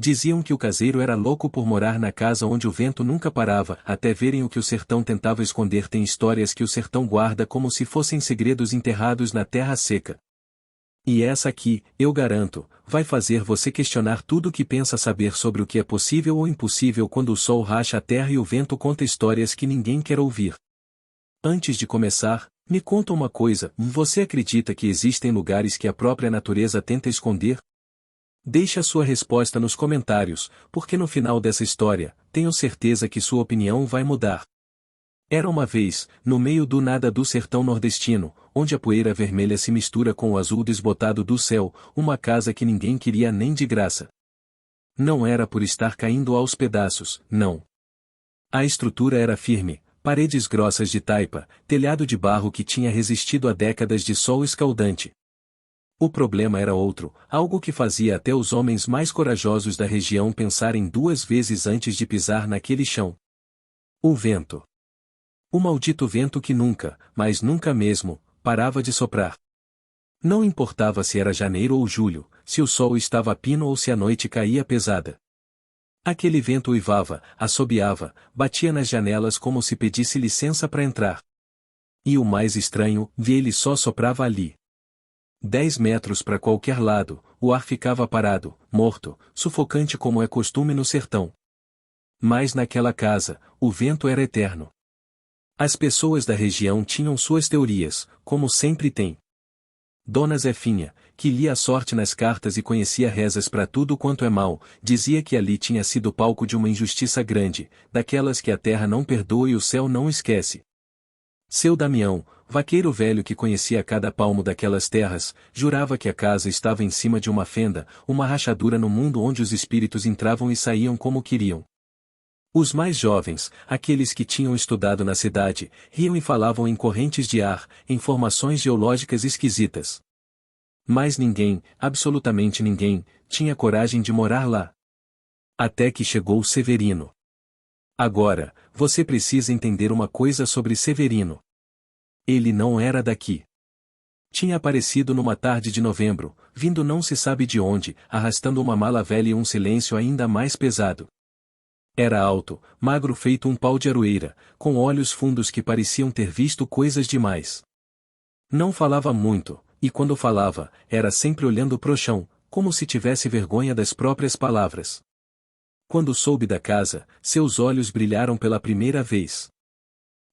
Diziam que o caseiro era louco por morar na casa onde o vento nunca parava, até verem o que o sertão tentava esconder. Tem histórias que o sertão guarda como se fossem segredos enterrados na terra seca. E essa aqui, eu garanto, vai fazer você questionar tudo o que pensa saber sobre o que é possível ou impossível quando o sol racha a terra e o vento conta histórias que ninguém quer ouvir. Antes de começar, me conta uma coisa: você acredita que existem lugares que a própria natureza tenta esconder? Deixe a sua resposta nos comentários, porque no final dessa história, tenho certeza que sua opinião vai mudar. Era uma vez, no meio do nada do sertão nordestino, onde a poeira vermelha se mistura com o azul desbotado do céu, uma casa que ninguém queria nem de graça. Não era por estar caindo aos pedaços, não. A estrutura era firme, paredes grossas de taipa, telhado de barro que tinha resistido a décadas de sol escaldante. O problema era outro, algo que fazia até os homens mais corajosos da região pensarem duas vezes antes de pisar naquele chão. O vento. O maldito vento que nunca, mas nunca mesmo, parava de soprar. Não importava se era janeiro ou julho, se o sol estava a pino ou se a noite caía pesada. Aquele vento uivava, assobiava, batia nas janelas como se pedisse licença para entrar. E o mais estranho, ele só soprava ali. 10 metros para qualquer lado, o ar ficava parado, morto, sufocante como é costume no sertão. Mas naquela casa, o vento era eterno. As pessoas da região tinham suas teorias, como sempre tem. Dona Zefinha, que lia a sorte nas cartas e conhecia rezas para tudo quanto é mal, dizia que ali tinha sido palco de uma injustiça grande, daquelas que a terra não perdoa e o céu não esquece. Seu Damião, vaqueiro velho que conhecia cada palmo daquelas terras, jurava que a casa estava em cima de uma fenda, uma rachadura no mundo onde os espíritos entravam e saíam como queriam. Os mais jovens, aqueles que tinham estudado na cidade, riam e falavam em correntes de ar, em formações geológicas esquisitas. Mas ninguém, absolutamente ninguém, tinha coragem de morar lá. Até que chegou Severino. Agora, você precisa entender uma coisa sobre Severino. Ele não era daqui. Tinha aparecido numa tarde de novembro, vindo não se sabe de onde, arrastando uma mala velha e um silêncio ainda mais pesado. Era alto, magro feito um pau de aroeira, com olhos fundos que pareciam ter visto coisas demais. Não falava muito, e quando falava, era sempre olhando pro chão, como se tivesse vergonha das próprias palavras. Quando soube da casa, seus olhos brilharam pela primeira vez.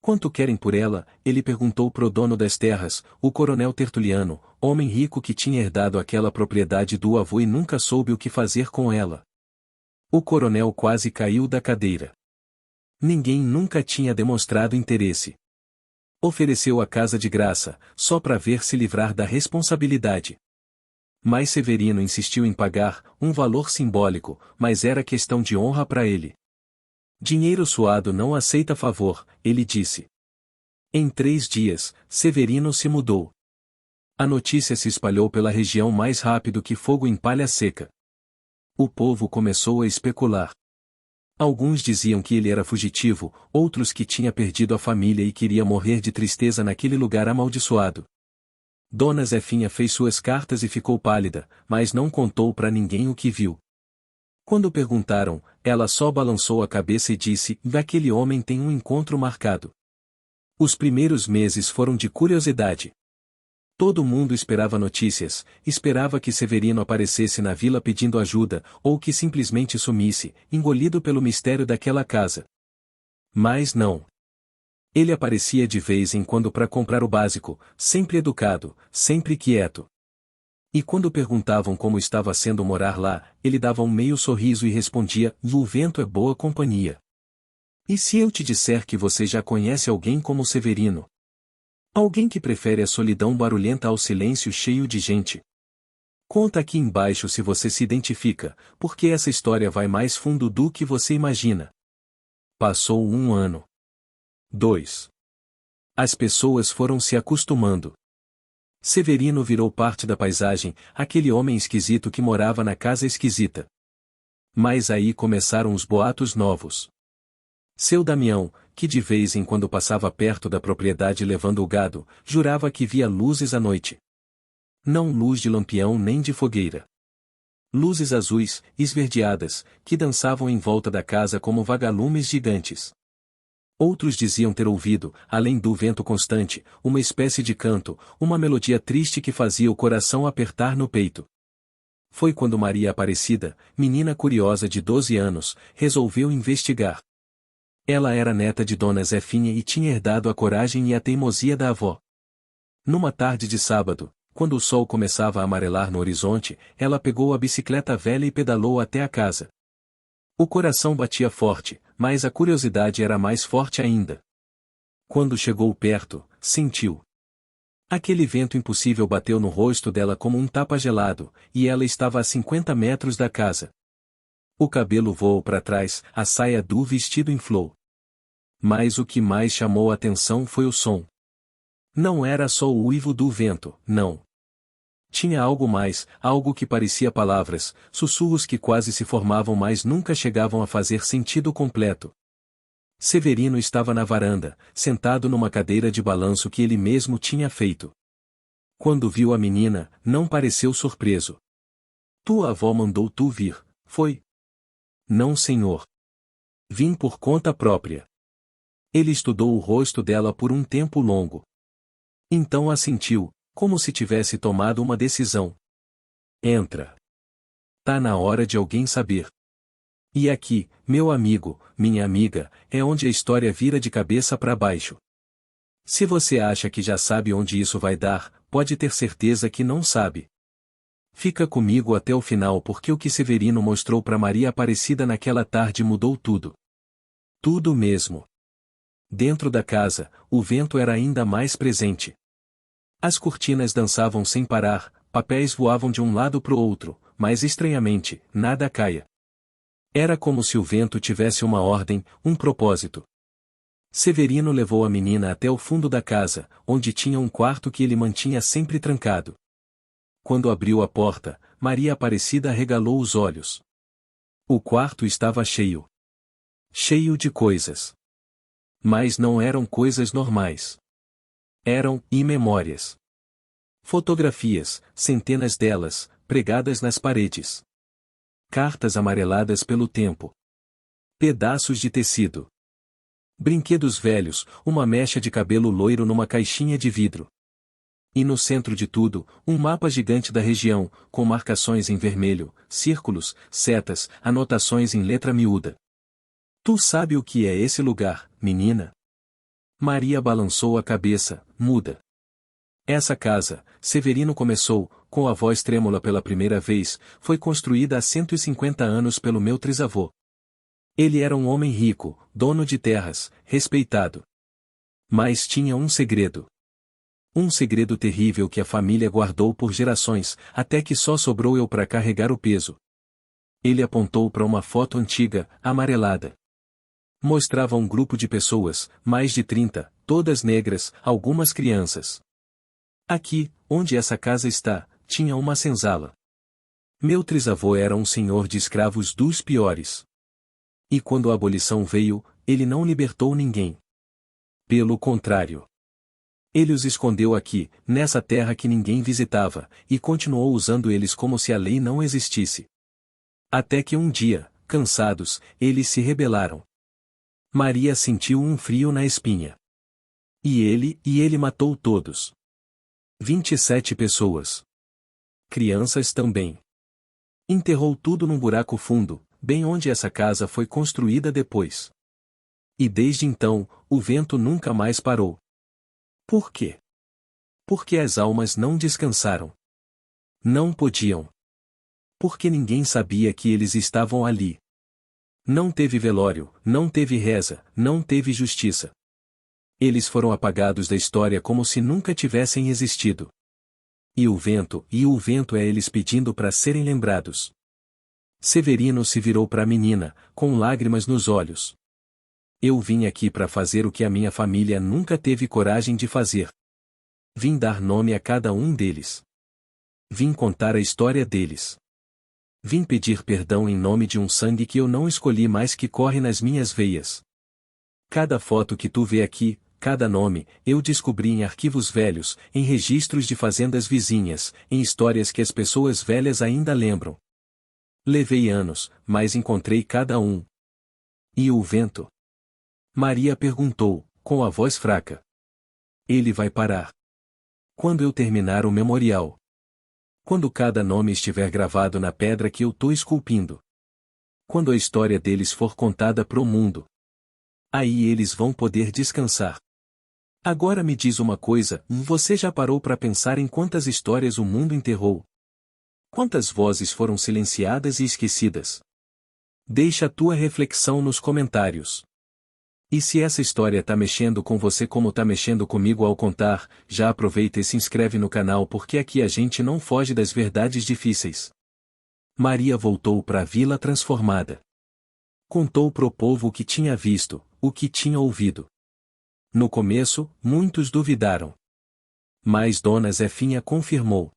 Quanto querem por ela? Ele perguntou pro dono das terras, o coronel Tertuliano, homem rico que tinha herdado aquela propriedade do avô e nunca soube o que fazer com ela. O coronel quase caiu da cadeira. Ninguém nunca tinha demonstrado interesse. Ofereceu a casa de graça, só para ver se livrar da responsabilidade. Mas Severino insistiu em pagar, um valor simbólico, mas era questão de honra para ele. Dinheiro suado não aceita favor, ele disse. Em 3 dias, Severino se mudou. A notícia se espalhou pela região mais rápido que fogo em palha seca. O povo começou a especular. Alguns diziam que ele era fugitivo, outros que tinha perdido a família e queria morrer de tristeza naquele lugar amaldiçoado. Dona Zefinha fez suas cartas e ficou pálida, mas não contou para ninguém o que viu. Quando perguntaram, ela só balançou a cabeça e disse: aquele homem tem um encontro marcado. Os primeiros meses foram de curiosidade. Todo mundo esperava notícias, esperava que Severino aparecesse na vila pedindo ajuda, ou que simplesmente sumisse, engolido pelo mistério daquela casa. Mas não. Ele aparecia de vez em quando para comprar o básico, sempre educado, sempre quieto. E quando perguntavam como estava sendo morar lá, ele dava um meio sorriso e respondia: o vento é boa companhia. E se eu te disser que você já conhece alguém como Severino? Alguém que prefere a solidão barulhenta ao silêncio cheio de gente? Conta aqui embaixo se você se identifica, porque essa história vai mais fundo do que você imagina. Passou 1 ano. 2. As pessoas foram se acostumando. Severino virou parte da paisagem, aquele homem esquisito que morava na casa esquisita. Mas aí começaram os boatos novos. Seu Damião, que de vez em quando passava perto da propriedade levando o gado, jurava que via luzes à noite. Não luz de lampião nem de fogueira. Luzes azuis, esverdeadas, que dançavam em volta da casa como vagalumes gigantes. Outros diziam ter ouvido, além do vento constante, uma espécie de canto, uma melodia triste que fazia o coração apertar no peito. Foi quando Maria Aparecida, menina curiosa de 12 anos, resolveu investigar. Ela era neta de Dona Zefinha e tinha herdado a coragem e a teimosia da avó. Numa tarde de sábado, quando o sol começava a amarelar no horizonte, ela pegou a bicicleta velha e pedalou até a casa. O coração batia forte, mas a curiosidade era mais forte ainda. Quando chegou perto, sentiu. Aquele vento impossível bateu no rosto dela como um tapa gelado, e ela estava a 50 metros da casa. O cabelo voou para trás, a saia do vestido inflou. Mas o que mais chamou a atenção foi o som. Não era só o uivo do vento, não. Tinha algo mais, algo que parecia palavras, sussurros que quase se formavam mas nunca chegavam a fazer sentido completo. Severino estava na varanda, sentado numa cadeira de balanço que ele mesmo tinha feito. Quando viu a menina, não pareceu surpreso. Tua avó mandou tu vir, foi? Não, senhor. Vim por conta própria. Ele estudou o rosto dela por um tempo longo. Então assentiu, como se tivesse tomado uma decisão. Entra. Tá na hora de alguém saber. E aqui, meu amigo, minha amiga, é onde a história vira de cabeça para baixo. Se você acha que já sabe onde isso vai dar, pode ter certeza que não sabe. Fica comigo até o final porque o que Severino mostrou para Maria Aparecida naquela tarde mudou tudo. Tudo mesmo. Dentro da casa, o vento era ainda mais presente. As cortinas dançavam sem parar, papéis voavam de um lado para o outro, mas estranhamente, nada caia. Era como se o vento tivesse uma ordem, um propósito. Severino levou a menina até o fundo da casa, onde tinha um quarto que ele mantinha sempre trancado. Quando abriu a porta, Maria Aparecida arregalou os olhos. O quarto estava cheio. Cheio de coisas. Mas não eram coisas normais. Eram memórias. Fotografias, centenas delas, pregadas nas paredes. Cartas amareladas pelo tempo. Pedaços de tecido. Brinquedos velhos, uma mecha de cabelo loiro numa caixinha de vidro. E no centro de tudo, um mapa gigante da região, com marcações em vermelho, círculos, setas, anotações em letra miúda. Tu sabe o que é esse lugar, menina? Maria balançou a cabeça, muda. Essa casa, Severino começou, com a voz trêmula pela primeira vez, foi construída há 150 anos pelo meu trisavô. Ele era um homem rico, dono de terras, respeitado. Mas tinha um segredo. Um segredo terrível que a família guardou por gerações, até que só sobrou eu para carregar o peso. Ele apontou para uma foto antiga, amarelada. Mostrava um grupo de pessoas, mais de 30, todas negras, algumas crianças. Aqui, onde essa casa está, tinha uma senzala. Meu trisavô era um senhor de escravos dos piores. E quando a abolição veio, ele não libertou ninguém. Pelo contrário. Ele os escondeu aqui, nessa terra que ninguém visitava, e continuou usando eles como se a lei não existisse. Até que um dia, cansados, eles se rebelaram. Maria sentiu um frio na espinha. E ele matou todos. 27 pessoas. Crianças também. Enterrou tudo num buraco fundo, bem onde essa casa foi construída depois. E desde então, o vento nunca mais parou. Por quê? Porque as almas não descansaram. Não podiam. Porque ninguém sabia que eles estavam ali. Não teve velório, não teve reza, não teve justiça. Eles foram apagados da história como se nunca tivessem existido. E o vento é eles pedindo para serem lembrados. Severino se virou para a menina, com lágrimas nos olhos. Eu vim aqui para fazer o que a minha família nunca teve coragem de fazer. Vim dar nome a cada um deles. Vim contar a história deles. Vim pedir perdão em nome de um sangue que eu não escolhi mais que corre nas minhas veias. Cada foto que tu vê aqui, cada nome, eu descobri em arquivos velhos, em registros de fazendas vizinhas, em histórias que as pessoas velhas ainda lembram. Levei anos, mas encontrei cada um. E o vento? Maria perguntou, com a voz fraca. Ele vai parar. Quando eu terminar o memorial. Quando cada nome estiver gravado na pedra que eu tô esculpindo. Quando a história deles for contada pro mundo. Aí eles vão poder descansar. Agora me diz uma coisa, você já parou para pensar em quantas histórias o mundo enterrou? Quantas vozes foram silenciadas e esquecidas? Deixa a tua reflexão nos comentários. E se essa história tá mexendo com você como tá mexendo comigo ao contar, já aproveita e se inscreve no canal porque aqui a gente não foge das verdades difíceis. Maria voltou para a vila transformada. Contou pro povo o que tinha visto, o que tinha ouvido. No começo, muitos duvidaram. Mas Dona Zefinha confirmou.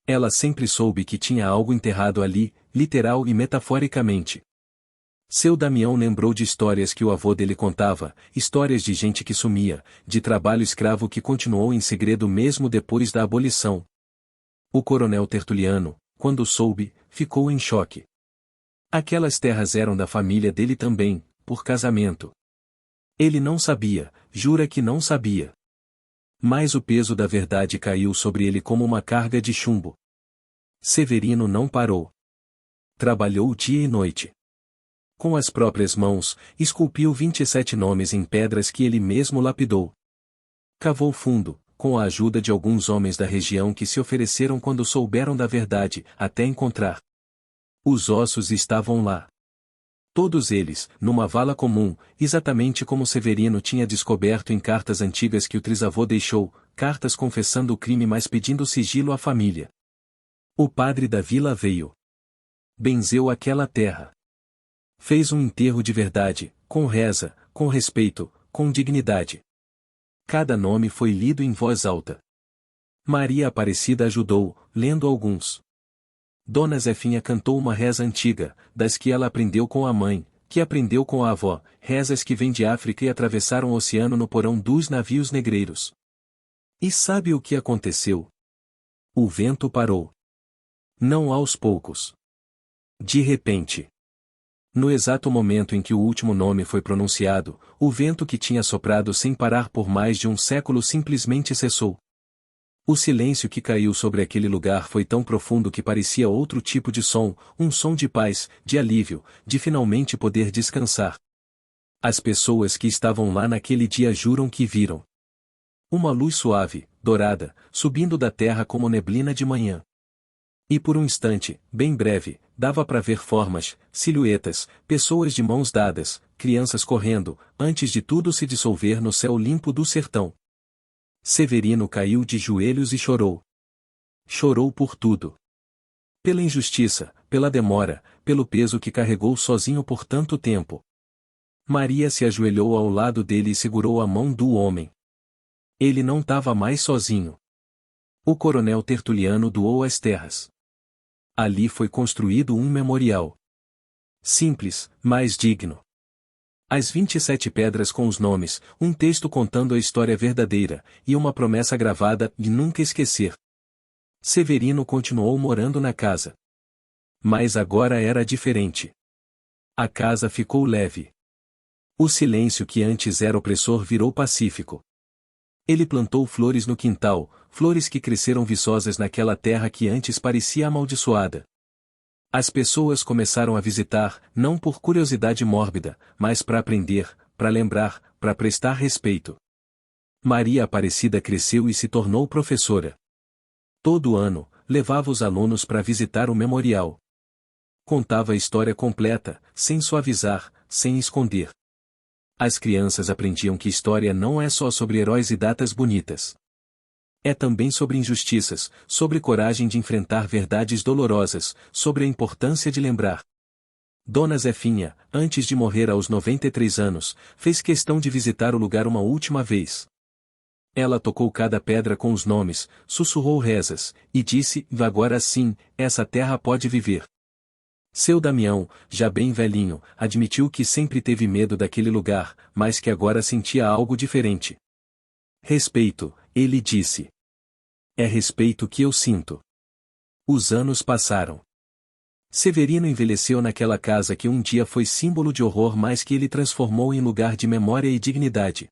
Ela sempre soube que tinha algo enterrado ali, literal e metaforicamente. Seu Damião lembrou de histórias que o avô dele contava, histórias de gente que sumia, de trabalho escravo que continuou em segredo mesmo depois da abolição. O coronel Tertuliano, quando soube, ficou em choque. Aquelas terras eram da família dele também, por casamento. Ele não sabia, jura que não sabia. Mas o peso da verdade caiu sobre ele como uma carga de chumbo. Severino não parou. Trabalhou dia e noite. Com as próprias mãos, esculpiu 27 nomes em pedras que ele mesmo lapidou. Cavou fundo, com a ajuda de alguns homens da região que se ofereceram quando souberam da verdade, até encontrar. Os ossos estavam lá. Todos eles, numa vala comum, exatamente como Severino tinha descoberto em cartas antigas que o trisavô deixou, cartas confessando o crime mas pedindo sigilo à família. O padre da vila veio. Benzeu aquela terra. Fez um enterro de verdade, com reza, com respeito, com dignidade. Cada nome foi lido em voz alta. Maria Aparecida ajudou, lendo alguns. Dona Zefinha cantou uma reza antiga, das que ela aprendeu com a mãe, que aprendeu com a avó, rezas que vêm de África e atravessaram o oceano no porão dos navios negreiros. E sabe o que aconteceu? O vento parou. Não aos poucos. De repente. No exato momento em que o último nome foi pronunciado, o vento que tinha soprado sem parar por mais de um século simplesmente cessou. O silêncio que caiu sobre aquele lugar foi tão profundo que parecia outro tipo de som, um som de paz, de alívio, de finalmente poder descansar. As pessoas que estavam lá naquele dia juram que viram uma luz suave, dourada, subindo da terra como neblina de manhã. E por um instante, bem breve, dava para ver formas, silhuetas, pessoas de mãos dadas, crianças correndo, antes de tudo se dissolver no céu limpo do sertão. Severino caiu de joelhos e chorou. Chorou por tudo. Pela injustiça, pela demora, pelo peso que carregou sozinho por tanto tempo. Maria se ajoelhou ao lado dele e segurou a mão do homem. Ele não estava mais sozinho. O coronel Tertuliano doou as terras. Ali foi construído um memorial. Simples, mas digno. As 27 pedras com os nomes, um texto contando a história verdadeira, e uma promessa gravada de nunca esquecer. Severino continuou morando na casa. Mas agora era diferente. A casa ficou leve. O silêncio que antes era opressor virou pacífico. Ele plantou flores no quintal, flores que cresceram viçosas naquela terra que antes parecia amaldiçoada. As pessoas começaram a visitar, não por curiosidade mórbida, mas para aprender, para lembrar, para prestar respeito. Maria Aparecida cresceu e se tornou professora. Todo ano, levava os alunos para visitar o memorial. Contava a história completa, sem suavizar, sem esconder. As crianças aprendiam que história não é só sobre heróis e datas bonitas. É também sobre injustiças, sobre coragem de enfrentar verdades dolorosas, sobre a importância de lembrar. Dona Zefinha, antes de morrer aos 93 anos, fez questão de visitar o lugar uma última vez. Ela tocou cada pedra com os nomes, sussurrou rezas, e disse, agora sim, essa terra pode viver. Seu Damião, já bem velhinho, admitiu que sempre teve medo daquele lugar, mas que agora sentia algo diferente. Respeito, ele disse. É respeito que eu sinto. Os anos passaram. Severino envelheceu naquela casa que um dia foi símbolo de horror, mas que ele transformou em lugar de memória e dignidade.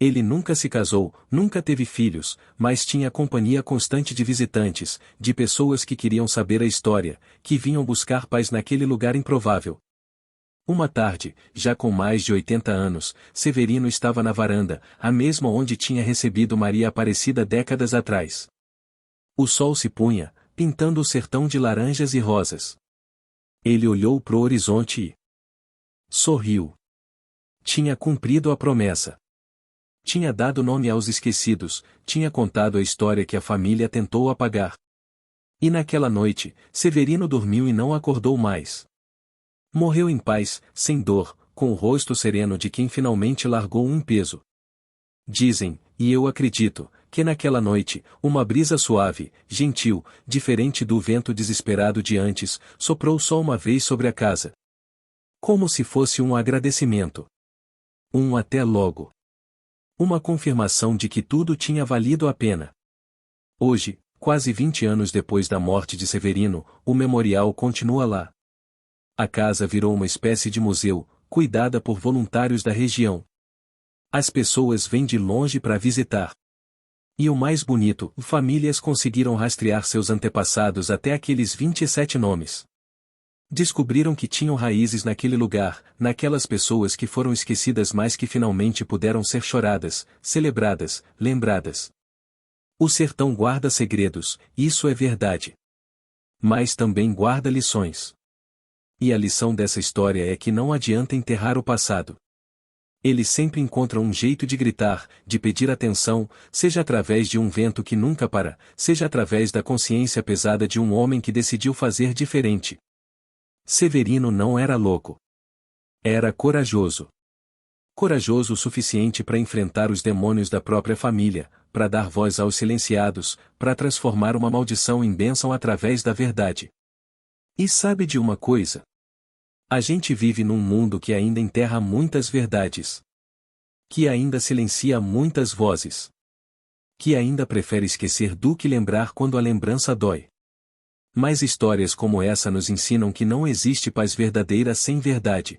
Ele nunca se casou, nunca teve filhos, mas tinha companhia constante de visitantes, de pessoas que queriam saber a história, que vinham buscar paz naquele lugar improvável. Uma tarde, já com mais de 80 anos, Severino estava na varanda, a mesma onde tinha recebido Maria Aparecida décadas atrás. O sol se punha, pintando o sertão de laranjas e rosas. Ele olhou pro horizonte e sorriu. Tinha cumprido a promessa. Tinha dado nome aos esquecidos, tinha contado a história que a família tentou apagar. E naquela noite, Severino dormiu e não acordou mais. Morreu em paz, sem dor, com o rosto sereno de quem finalmente largou um peso. Dizem, e eu acredito, que naquela noite, uma brisa suave, gentil, diferente do vento desesperado de antes, soprou só uma vez sobre a casa. Como se fosse um agradecimento. Um até logo. Uma confirmação de que tudo tinha valido a pena. Hoje, quase 20 anos depois da morte de Severino, o memorial continua lá. A casa virou uma espécie de museu, cuidada por voluntários da região. As pessoas vêm de longe para visitar. E o mais bonito, famílias conseguiram rastrear seus antepassados até aqueles 27 nomes. Descobriram que tinham raízes naquele lugar, naquelas pessoas que foram esquecidas mas que finalmente puderam ser choradas, celebradas, lembradas. O sertão guarda segredos, isso é verdade. Mas também guarda lições. E a lição dessa história é que não adianta enterrar o passado. Ele sempre encontra um jeito de gritar, de pedir atenção, seja através de um vento que nunca para, seja através da consciência pesada de um homem que decidiu fazer diferente. Severino não era louco. Era corajoso. Corajoso o suficiente para enfrentar os demônios da própria família, para dar voz aos silenciados, para transformar uma maldição em bênção através da verdade. E sabe de uma coisa? A gente vive num mundo que ainda enterra muitas verdades. Que ainda silencia muitas vozes. Que ainda prefere esquecer do que lembrar quando a lembrança dói. Mas histórias como essa nos ensinam que não existe paz verdadeira sem verdade.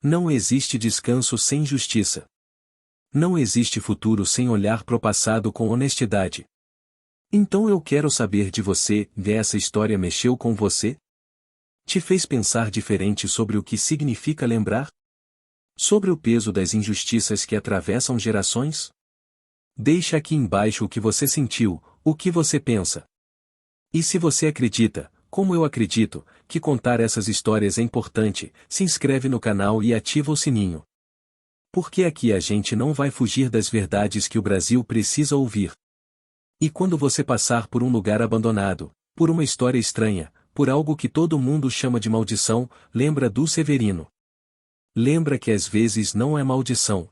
Não existe descanso sem justiça. Não existe futuro sem olhar pro passado com honestidade. Então eu quero saber de você, essa história mexeu com você? Te fez pensar diferente sobre o que significa lembrar? Sobre o peso das injustiças que atravessam gerações? Deixa aqui embaixo o que você sentiu, o que você pensa. E se você acredita, como eu acredito, que contar essas histórias é importante, se inscreve no canal e ativa o sininho. Porque aqui a gente não vai fugir das verdades que o Brasil precisa ouvir. E quando você passar por um lugar abandonado, por uma história estranha, por algo que todo mundo chama de maldição, lembra do Severino. Lembra que às vezes não é maldição.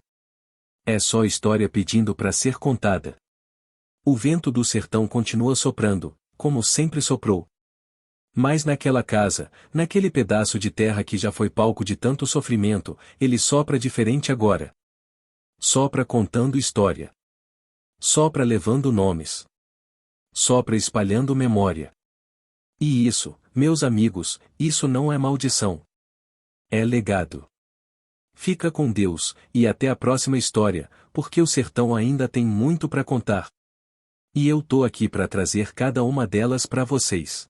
É só história pedindo para ser contada. O vento do sertão continua soprando, como sempre soprou. Mas naquela casa, naquele pedaço de terra que já foi palco de tanto sofrimento, ele sopra diferente agora. Sopra contando história. Sopra levando nomes. Sopra espalhando memória. E isso, meus amigos, isso não é maldição. É legado. Fica com Deus, e até a próxima história, porque o sertão ainda tem muito para contar. E eu tô aqui para trazer cada uma delas para vocês.